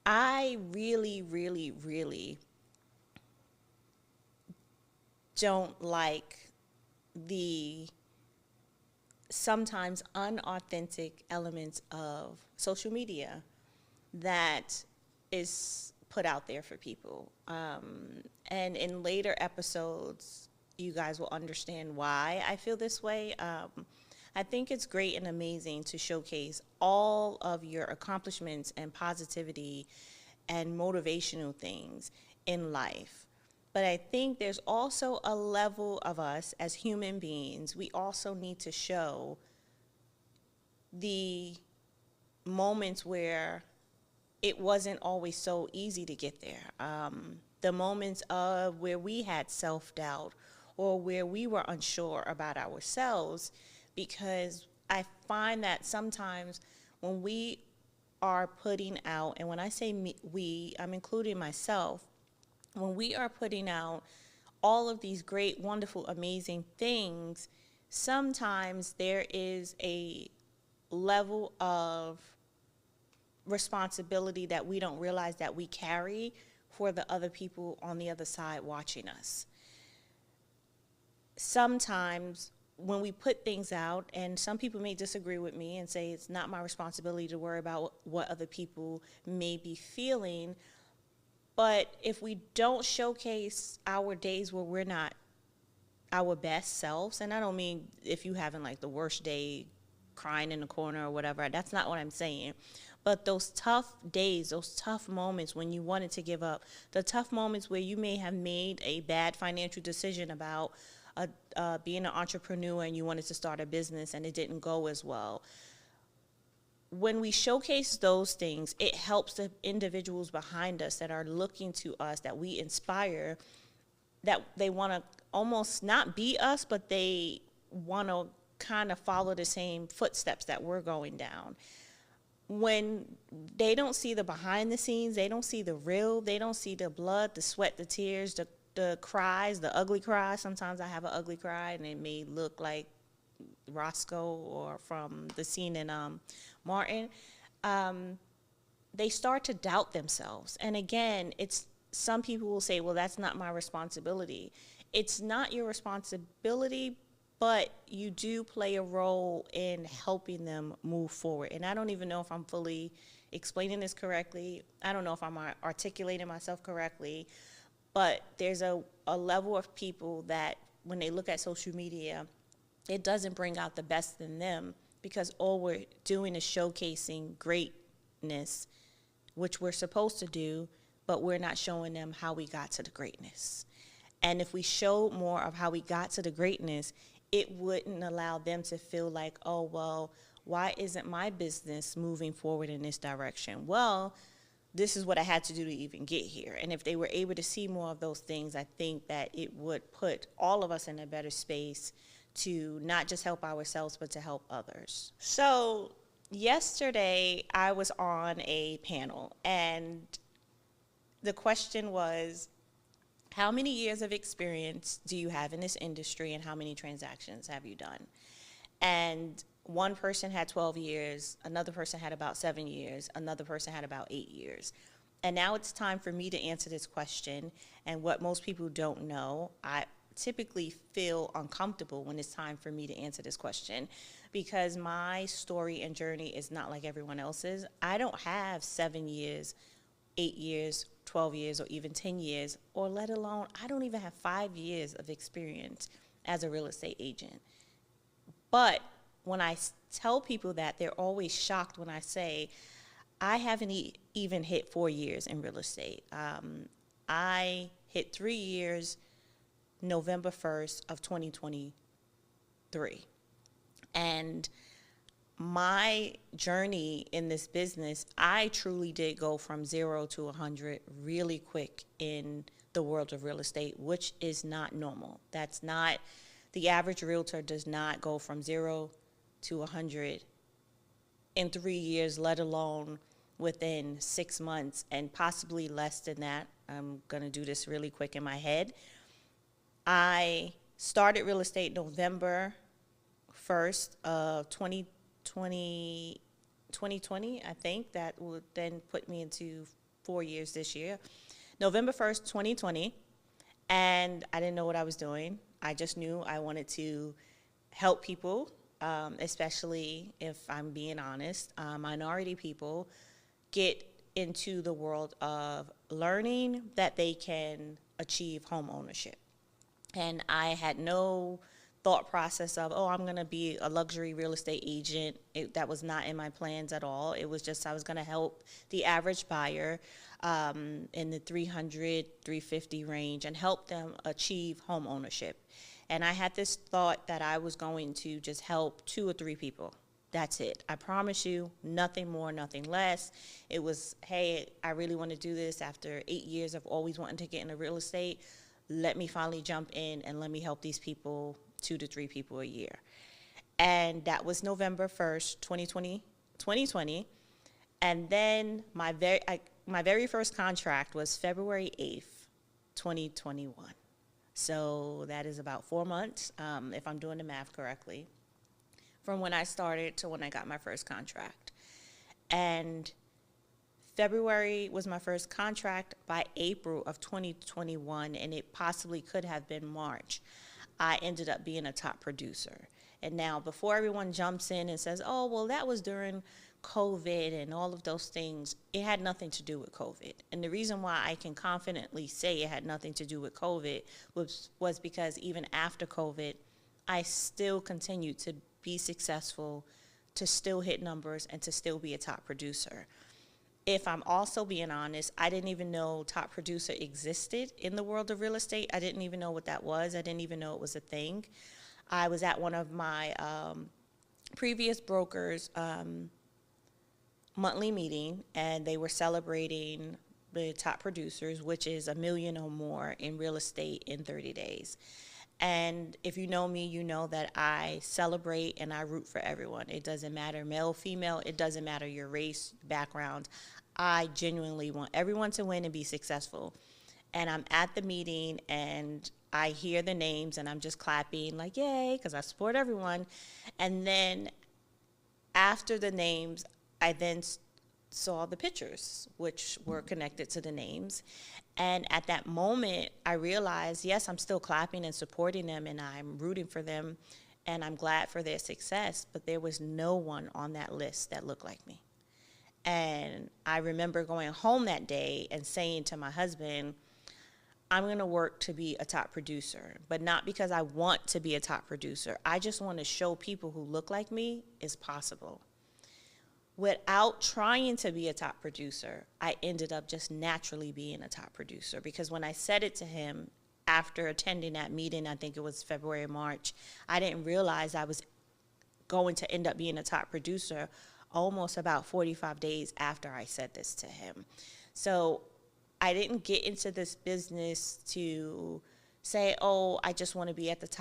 I really, really, really don't like the sometimes unauthentic elements of social media that is put out there for people. And in later episodes, you guys will understand why I feel this way. I think it's great and amazing to showcase all of your accomplishments and positivity and motivational things in life. But I think there's also a level of us as human beings, we also need to show the moments where it wasn't always so easy to get there. The moments of where we had self doubt or where we were unsure about ourselves, because I find that sometimes when we are putting out, and when I say we, I'm including myself, when we are putting out all of these great, wonderful, amazing things, sometimes there is a level of responsibility that we don't realize that we carry for the other people on the other side watching us. Sometimes when we put things out, and some people may disagree with me and say it's not my responsibility to worry about what other people may be feeling, but if we don't showcase our days where we're not our best selves, and I don't mean if you having like the worst day crying in the corner or whatever, that's not what I'm saying. But those tough days, those tough moments when you wanted to give up, the tough moments where you may have made a bad financial decision about being an entrepreneur and you wanted to start a business and it didn't go as well. When we showcase those things, it helps the individuals behind us that are looking to us, that we inspire, that they want to almost not be us, but they want to kind of follow the same footsteps that we're going down. When they don't see the behind the scenes, they don't see the real, they don't see the blood, the sweat, the tears, the cries, the ugly cries. Sometimes I have an ugly cry and it may look like Roscoe or from the scene in Martin. They start to doubt themselves. And again, it's some people will say, well, that's not my responsibility. It's not your responsibility, but you do play a role in helping them move forward. And I don't even know if I'm fully explaining this correctly. I don't know if I'm articulating myself correctly, but there's a level of people that when they look at social media, it doesn't bring out the best in them, because all we're doing is showcasing greatness, which we're supposed to do, but we're not showing them how we got to the greatness. And if we showed more of how we got to the greatness, it wouldn't allow them to feel like, oh, well, why isn't my business moving forward in this direction? Well, this is what I had to do to even get here. And if they were able to see more of those things, I think that it would put all of us in a better space to not just help ourselves, but to help others. So yesterday I was on a panel, and the question was, how many years of experience do you have in this industry and how many transactions have you done? And one person had 12 years, another person had about 7 years, another person had about 8 years. And now it's time for me to answer this question. And what most people don't know, I typically feel uncomfortable when it's time for me to answer this question, because my story and journey is not like everyone else's. I don't have 7 years, 8 years, 12 years, or even 10 years, or let alone, I don't even have 5 years of experience as a real estate agent. But when I tell people that, they're always shocked when I say, I haven't even hit 4 years in real estate. I hit 3 years November 1st of 2023. And my journey in this business, I truly did go from 0 to 100 really quick in the world of real estate, which is not normal. That's not, the average realtor does not go from 0 to 100 in 3 years, let alone within 6 months, and possibly less than that. I'm going to do this really quick in my head. I started real estate November 1st of 2020, I think. That would then put me into 4 years this year. November 1st, 2020. And I didn't know what I was doing. I just knew I wanted to help people, especially if I'm being honest, minority people get into the world of learning that they can achieve home ownership. And I had no thought process of, oh, I'm going to be a luxury real estate agent. That was not in my plans at all. It was just I was going to help the average buyer in the 300, 350 range and help them achieve home ownership. And I had this thought that I was going to just help 2 or 3 people. That's it. I promise you, nothing more, nothing less. It was, hey, I really want to do this after 8 years of always wanting to get into real estate. Let me finally jump in and let me help these people, 2 to 3 people a year. And that was November 1st, 2020. And then my very first contract was February 8th, 2021. So that is about 4 months, if I'm doing the math correctly, from when I started to when I got my first contract. And February was my first contract. By April of 2021, and it possibly could have been March, I ended up being a top producer. And now, before everyone jumps in and says, oh, well, that was during COVID and all of those things, it had nothing to do with COVID. And the reason why I can confidently say it had nothing to do with COVID was because even after COVID, I still continued to be successful, to still hit numbers, and to still be a top producer. If I'm also being honest, I didn't even know top producer existed in the world of real estate. I didn't even know what that was. I didn't even know it was a thing. I was at one of my previous brokers' monthly meeting, and they were celebrating the top producers, which is $1 million or more in real estate in 30 days. And if you know me, you know that I celebrate and I root for everyone. It doesn't matter male, female, it doesn't matter your race, background. I genuinely want everyone to win and be successful. And I'm at the meeting and I hear the names and I'm just clapping like, yay, because I support everyone. And then after the names, I then saw the pictures, which were connected to the names. And at that moment, I realized, yes, I'm still clapping and supporting them, and I'm rooting for them, and I'm glad for their success, but there was no one on that list that looked like me. And I remember going home that day and saying to my husband, I'm going to work to be a top producer, but not because I want to be a top producer. I just want to show people who look like me it's possible. Without trying to be a top producer, I ended up just naturally being a top producer, because when I said it to him after attending that meeting, I think it was February or March, I didn't realize I was going to end up being a top producer almost about 45 days after I said this to him. So I didn't get into this business to say, oh, I just want to be at the top